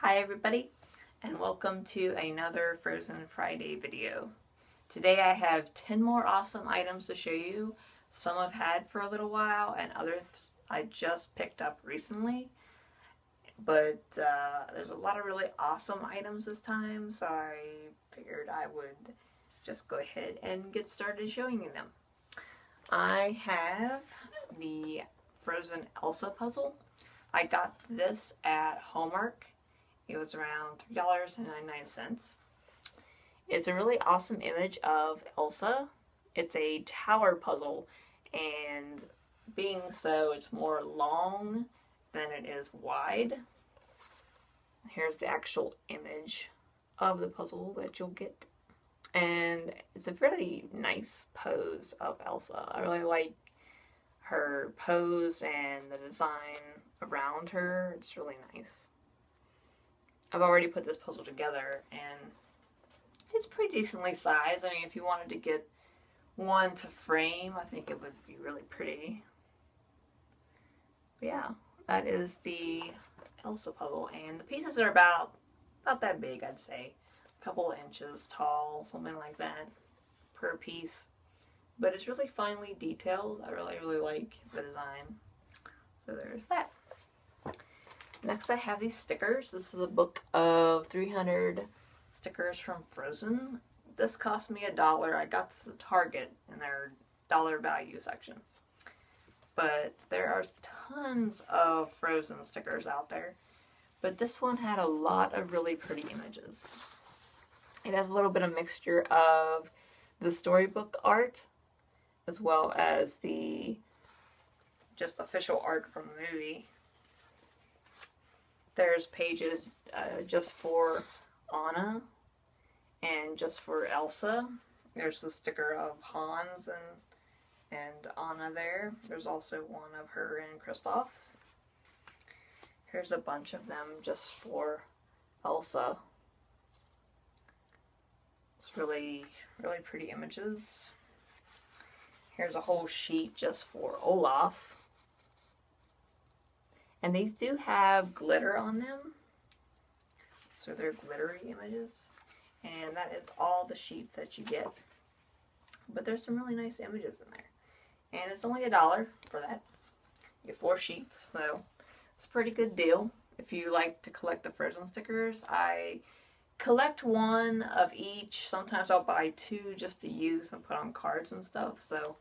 Hi everybody, and welcome to another Frozen Friday video. Today I have 10 more awesome items to show you. Some I've had for a little while and others I just picked up recently. But there's a lot of really awesome items this time, so I figured I would just go ahead and get started showing you them. I have the Frozen Elsa puzzle. I got this at Hallmark. It was around $3.99. It's a really awesome image of Elsa. It's a tower puzzle, and being so, it's more long than it is wide. Here's the actual image of the puzzle that you'll get. And it's a really nice pose of Elsa. I really like her pose and the design around her. It's really nice. I've already put this puzzle together and it's pretty decently sized. I mean, if you wanted to get one to frame, I think it would be really pretty. But yeah, that is the Elsa puzzle, and the pieces are about that big, I'd say. A couple inches tall, something like that per piece. But it's really finely detailed. I really like the design. So there's that. Next I have these stickers. This is a book of 300 stickers from Frozen. This cost me $1. I got this at Target in their dollar value section. But there are tons of Frozen stickers out there. But this one had a lot of really pretty images. It has a little bit of mixture of the storybook art as well as the just official art from the movie. There's pages just for Anna and just for Elsa. There's a sticker of Hans and Anna there. There's also one of her and Kristoff. Here's a bunch of them just for Elsa. It's really pretty images. Here's a whole sheet just for Olaf. And these do have glitter on them. So they're glittery images. And that is all the sheets that you get. But there's some really nice images in there. And it's only $1 for that. You get 4 sheets, so it's a pretty good deal. If you like to collect the Frozen stickers, I collect one of each. Sometimes I'll buy 2 just to use and put on cards and stuff. So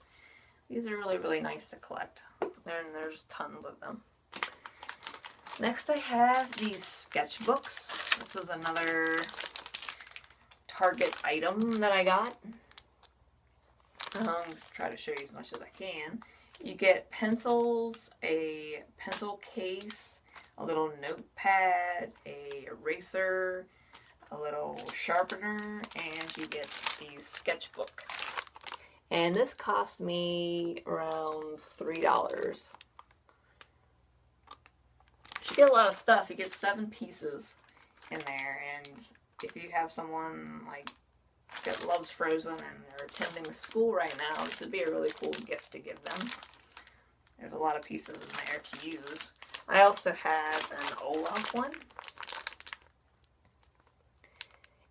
these are really nice to collect. There's tons of them. Next I have these sketchbooks. This is another Target item that I got. Try to show you as much as I can. You get pencils, a pencil case, a little notepad, a eraser, a little sharpener, and you get the sketchbook. And this cost me around $3. You get a lot of stuff. You get 7 pieces in there, and if you have someone like that loves Frozen and they're attending school right now, this would be a really cool gift to give them. There's a lot of pieces in there to use. I also have an Olaf one.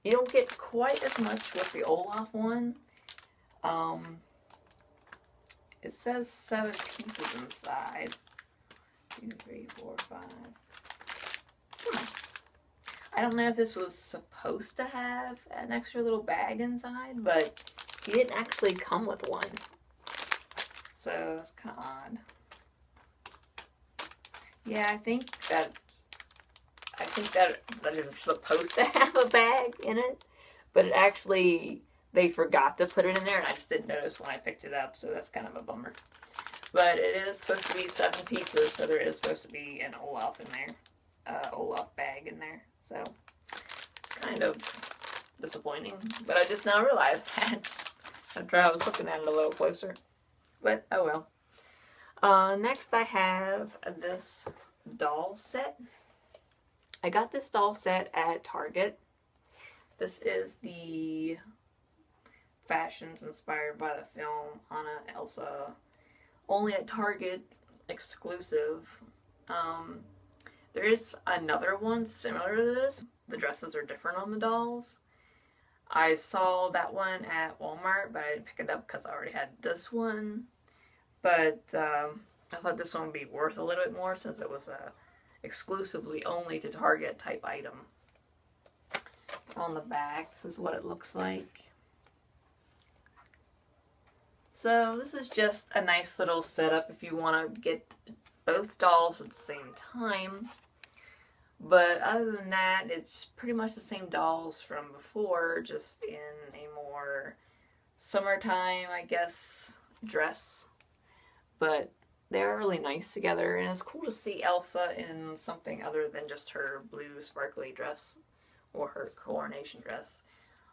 You don't get quite as much with the Olaf one. It says 7 pieces inside. 2, 3, 4, 5. I don't know if this was supposed to have an extra little bag inside, but he didn't actually come with one. So it's kind of odd. Yeah, I think that it was supposed to have a bag in it, but it actually, they forgot to put it in there, and I just didn't notice when I picked it up, so that's kind of a bummer. But it is supposed to be 7 pieces, so there is supposed to be an Olaf in there. Olaf bag in there. So it's kind of disappointing. But I just now realized that after I was looking at it a little closer. But oh well. Next I have this doll set. I got this doll set at Target. This is the fashions inspired by the film Anna, Elsa. Only at Target exclusive. There is another one similar to this. The dresses are different on the dolls. I saw that one at Walmart, but I didn't pick it up because I already had this one. But I thought this one would be worth a little bit more since it was a exclusively only to Target type item. On the back, this is what it looks like. So this is just a nice little setup if you want to get both dolls at the same time. But other than that, it's pretty much the same dolls from before, just in a more summertime, I guess, dress. But they're really nice together, and it's cool to see Elsa in something other than just her blue sparkly dress or her coronation dress.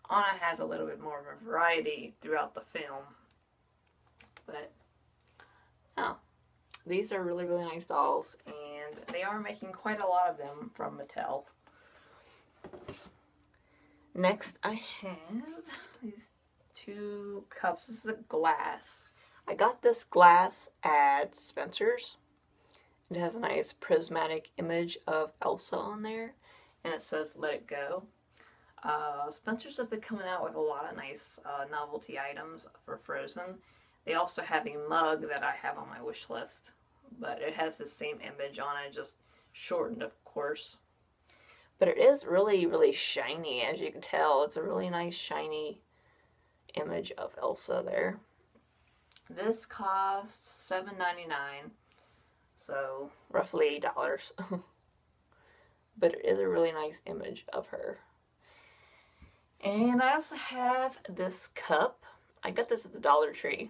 Anna has a little bit more of a variety throughout the film. But, oh, these are really, really nice dolls, and they are making quite a lot of them from Mattel. Next, I have these two cups. This is a glass. I got this glass at Spencer's. It has a nice prismatic image of Elsa on there, and it says "Let It Go." Spencer's have been coming out with a lot of nice novelty items for Frozen. They also have a mug that I have on my wish list, but it has the same image on it, just shortened, of course. But it is really, really shiny, as you can tell. It's a really nice, shiny image of Elsa there. This costs $7.99, so roughly $8. But it is a really nice image of her. And I also have this cup. I got this at the Dollar Tree.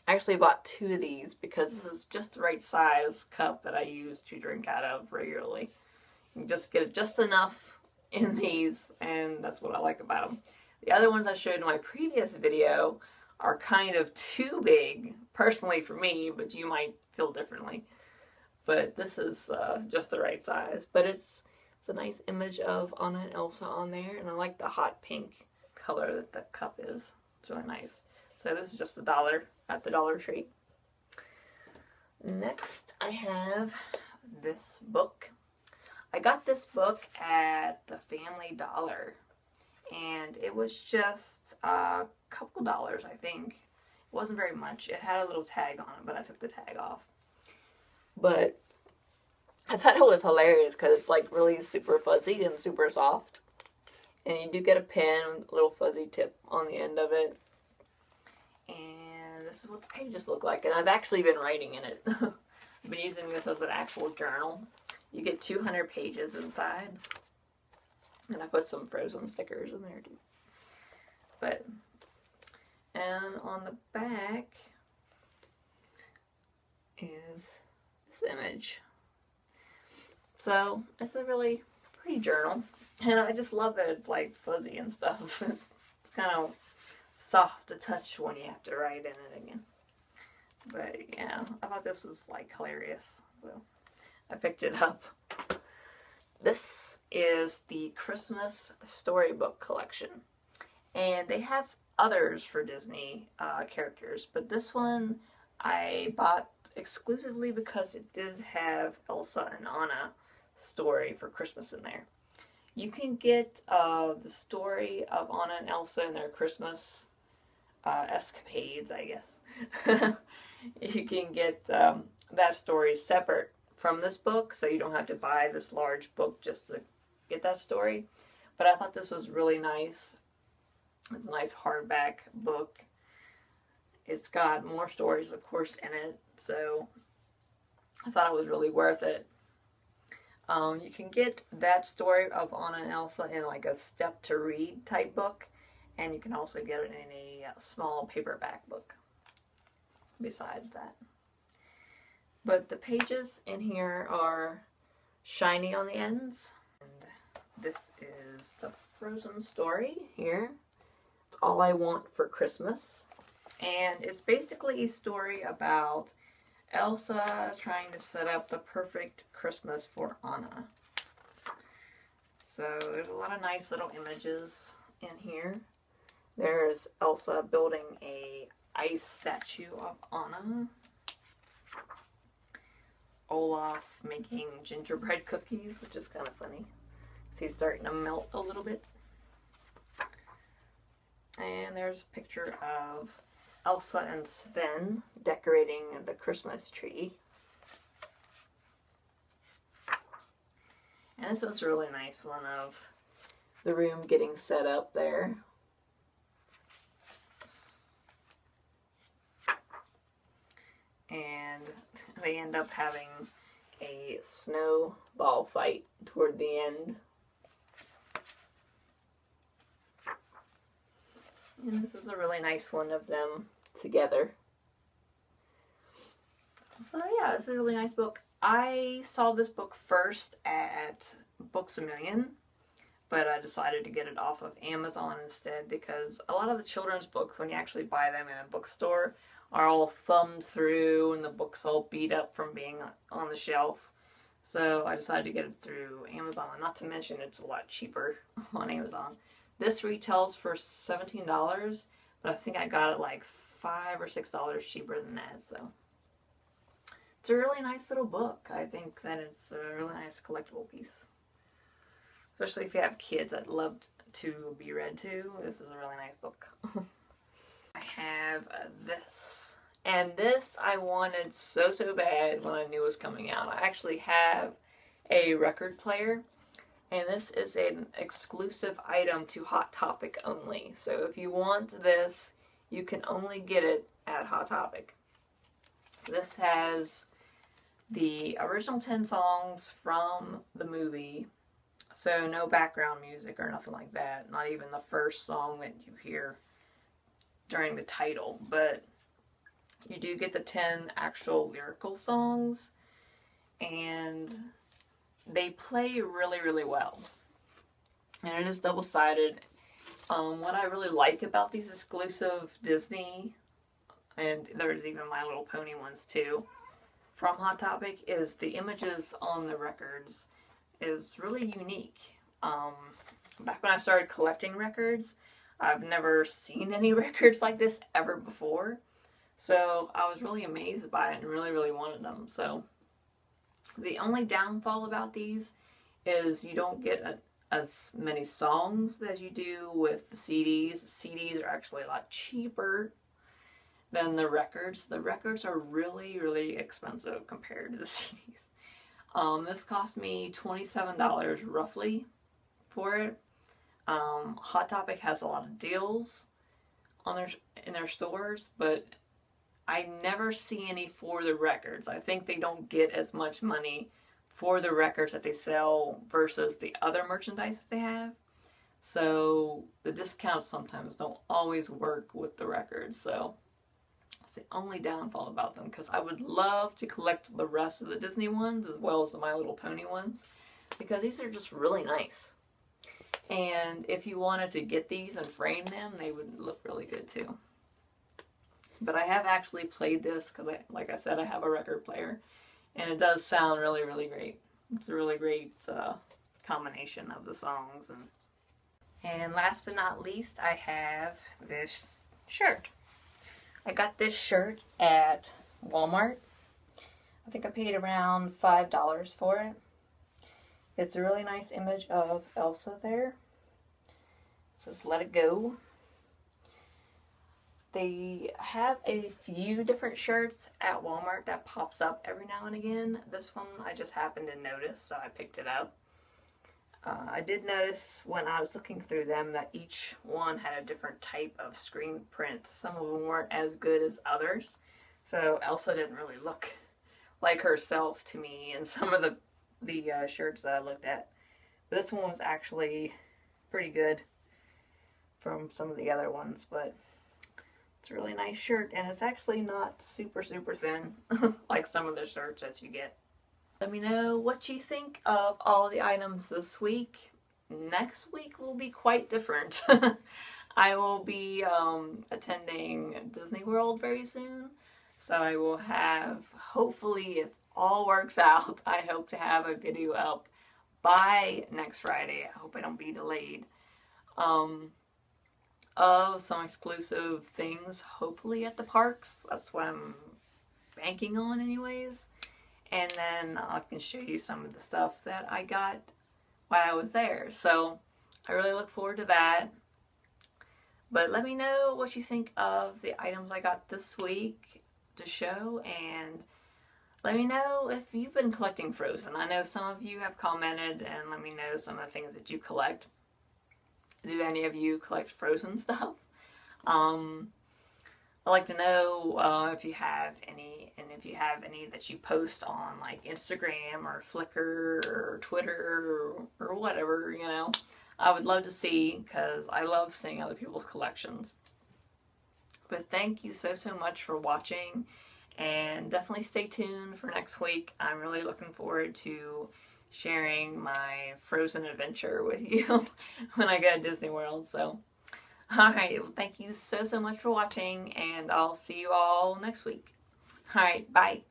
I actually bought two of these because this is just the right size cup that I use to drink out of regularly. You can just get just enough in these, and that's what I like about them. The other ones I showed in my previous video are kind of too big, personally for me, but you might feel differently. But this is just the right size. But it's a nice image of Anna and Elsa on there, and I like the hot pink color that the cup is. It's really nice. So this is just $1 at the Dollar Tree. Next, I have this book. I got this book at the Family Dollar, and it was just a couple dollars, I think. It wasn't very much. It had a little tag on it, but I took the tag off. But I thought it was hilarious because it's like really super fuzzy and super soft. And you do get a pen with a little fuzzy tip on the end of it. And this is what the pages look like. And I've actually been writing in it. I've been using this as an actual journal. You get 200 pages inside. And I put some Frozen stickers in there too. But, and on the back is this image. So, it's a really pretty journal. And I just love that it's like fuzzy and stuff. It's kind of soft to touch when you have to write in it again. But yeah, I thought this was like hilarious. So, I picked it up. This is the Christmas Storybook Collection. And they have others for Disney characters, but this one I bought exclusively because it did have Elsa and Anna story for Christmas in there. You can get the story of Anna and Elsa and their Christmas escapades, I guess. You can get that story separate from this book, so you don't have to buy this large book just to get that story. But I thought this was really nice. It's a nice hardback book. It's got more stories, of course, in it, so I thought it was really worth it. You can get that story of Anna and Elsa in like a step to read type book, and you can also get it in a small paperback book besides that. But the pages in here are shiny on the ends. And this is the Frozen story here. It's All I Want for Christmas. And it's basically a story about Elsa trying to set up the perfect Christmas for Anna. So there's a lot of nice little images in here. There's Elsa building a ice statue of Anna. Olaf making gingerbread cookies, which is kind of funny. So he's starting to melt a little bit. And there's a picture of Elsa and Sven decorating the Christmas tree. And this one's a really nice one of the room getting set up there. And they end up having a snowball fight toward the end. And this is a really nice one of them together. So yeah, it's a really nice book. I saw this book first at Books A Million, but I decided to get it off of Amazon instead because a lot of the children's books, when you actually buy them in a bookstore, are all thumbed through and the book's all beat up from being on the shelf. So I decided to get it through Amazon, and not to mention it's a lot cheaper on Amazon. This retails for $17, but I think I got it like $5 or $6 cheaper than that, so. It's a really nice little book. I think that it's a really nice collectible piece. Especially if you have kids that love to be read to. This is a really nice book. I have this. And this I wanted so bad when I knew it was coming out. I actually have a record player. And this is an exclusive item to Hot Topic only. So if you want this, you can only get it at Hot Topic. This has the original 10 songs from the movie. So no background music or nothing like that. Not even the first song that you hear during the title. But you do get the 10 actual lyrical songs. And they play really well. And it is double-sided. What I really like about these exclusive Disney, and there's even My Little Pony ones too, from Hot Topic, is the images on the records is really unique. Back when I started collecting records, I've never seen any records like this ever before. So I was really amazed by it and really wanted them. So the only downfall about these is you don't get as many songs as you do with the CDs. CDs are actually a lot cheaper than the records. The records are really expensive compared to the CDs. This cost me $27 roughly for it. Hot Topic has a lot of deals on in their stores, but I never see any for the records. I think they don't get as much money for the records that they sell versus the other merchandise that they have. So the discounts sometimes don't always work with the records. So it's the only downfall about them, because I would love to collect the rest of the Disney ones as well as the My Little Pony ones, because these are just really nice. And if you wanted to get these and frame them, they would look really good too. But I have actually played this because, like I said, I have a record player. And it does sound really great. It's a really great combination of the songs. And last but not least, I have this shirt. I got this shirt at Walmart. I think I paid around $5 for it. It's a really nice image of Elsa there. It says, "Let it go." They have a few different shirts at Walmart that pops up every now and again. This one I just happened to notice, so I picked it up. I did notice when I was looking through them that each one had a different type of screen print. Some of them weren't as good as others. So Elsa didn't really look like herself to me in some of the shirts that I looked at. But this one was actually pretty good from some of the other ones, but it's a really nice shirt, and it's actually not super thin like some of the shirts that you get. Let me know what you think of all the items this week. Next week will be quite different. I will be attending Disney World very soon, so I will have, hopefully if all works out, I hope to have a video up by next Friday. I hope I don't be delayed. Of some exclusive things, hopefully at the parks. That's what I'm banking on anyways. and then I can show you some of the stuff that I got while I was there. So I really look forward to that. But let me know what you think of the items I got this week to show, and let me know if you've been collecting Frozen. I know some of you have commented and let me know some of the things that you collect. Do any of you collect Frozen stuff? I'd like to know if you have any, and if you have any that you post on like Instagram or Flickr or Twitter or whatever, you know. I would love to see, because I love seeing other people's collections. But thank you so much for watching, and definitely stay tuned for next week. I'm really looking forward to sharing my Frozen adventure with you when I go to Disney World. So, alright, well, thank you so much for watching, and I'll see you all next week. Alright, bye.